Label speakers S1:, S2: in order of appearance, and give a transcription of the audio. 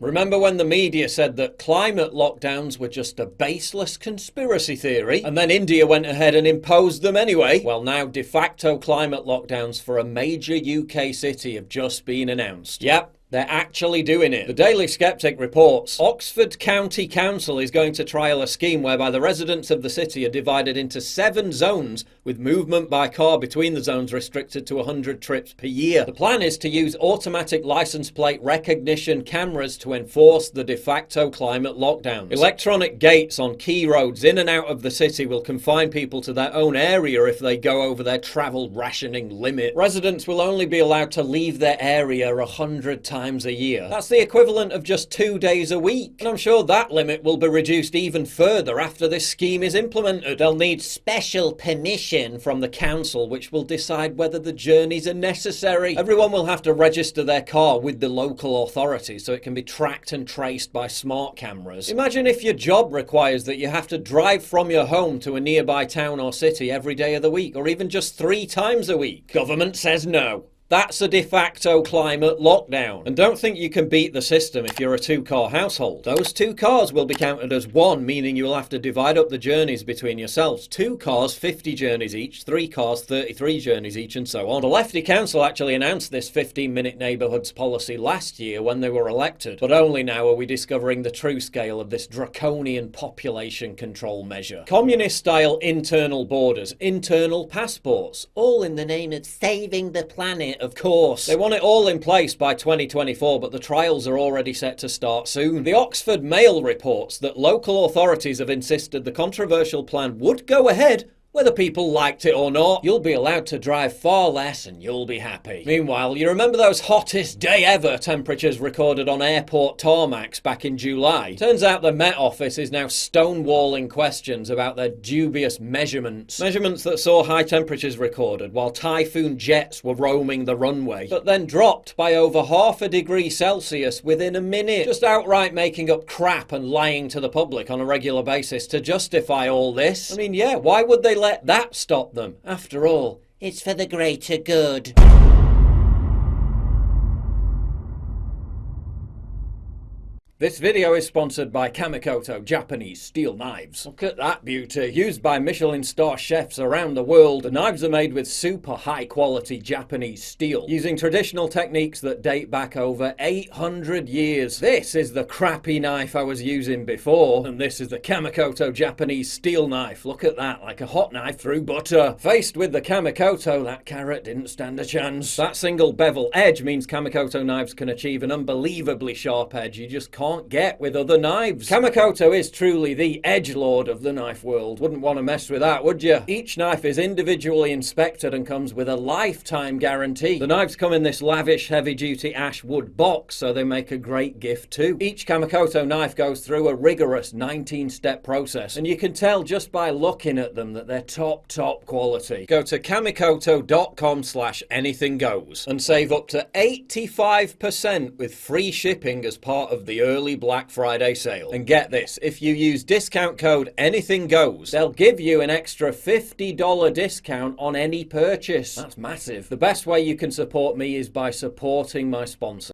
S1: Remember when the media said that climate lockdowns were just a baseless conspiracy theory, and then India went ahead and imposed them anyway? Well, now de facto climate lockdowns for a major UK city have just been announced. Yep. They're actually doing it. The Daily Sceptic reports Oxford County Council is going to trial a scheme whereby the residents of the city are divided into 7 zones with movement by car between the zones restricted to 100 trips per year. The plan is to use automatic license plate recognition cameras to enforce the de facto climate lockdowns. Electronic gates on key roads in and out of the city will confine people to their own area if they go over their travel rationing limit. Residents will only be allowed to leave their area 100 times a year. That's the equivalent of just 2 days a week. And I'm sure that limit will be reduced even further after this scheme is implemented. They'll need special permission from the council, which will decide whether the journeys are necessary. Everyone will have to register their car with the local authorities so it can be tracked and traced by smart cameras. Imagine if your job requires that you have to drive from your home to a nearby town or city every day of the week, or even just 3 times a week. Government says no. That's a de facto climate lockdown. And don't think you can beat the system if you're a 2-car household. Those 2 cars will be counted as 1, meaning you'll have to divide up the journeys between yourselves. 2 cars, 50 journeys each, 3 cars, 33 journeys each, and so on. The Lefty Council actually announced this 15-minute neighbourhoods policy last year when they were elected, but only now are we discovering the true scale of this draconian population control measure. Communist-style internal borders, internal passports, all in the name of saving the planet. Of course. They want it all in place by 2024, but the trials are already set to start soon. The Oxford Mail reports that local authorities have insisted the controversial plan would go ahead whether people liked it or not. You'll be allowed to drive far less and you'll be happy. Meanwhile, you remember those hottest day ever temperatures recorded on airport tarmacs back in July? Turns out the Met Office is now stonewalling questions about their dubious measurements. Measurements that saw high temperatures recorded while typhoon jets were roaming the runway, but then dropped by over 0.5 degrees Celsius within a minute. Just outright making up crap and lying to the public on a regular basis to justify all this. I mean, yeah, why would they let that stop them? After all, it's for the greater good. This video is sponsored by Kamikoto Japanese Steel Knives. Look at that beauty. Used by Michelin star chefs around the world, the knives are made with super high quality Japanese steel, using traditional techniques that date back over 800 years. This is the crappy knife I was using before, and this is the Kamikoto Japanese Steel Knife. Look at that, like a hot knife through butter. Faced with the Kamikoto, that carrot didn't stand a chance. That single bevel edge means Kamikoto knives can achieve an unbelievably sharp edge you just can't get with other knives. Kamikoto is truly the edgelord of the knife world. Wouldn't want to mess with that, would you? Each knife is individually inspected and comes with a lifetime guarantee. The knives come in this lavish heavy-duty ash wood box, so they make a great gift too. Each Kamikoto knife goes through a rigorous 19-step process, and you can tell just by looking at them that they're top quality. Go to kamikoto.com/anythinggoes and save up to 85% with free shipping as part of the early Black Friday sale. And get this, if you use discount code ANYTHINGGOES, they'll give you an extra $50 discount on any purchase. That's massive. The best way you can support me is by supporting my sponsor.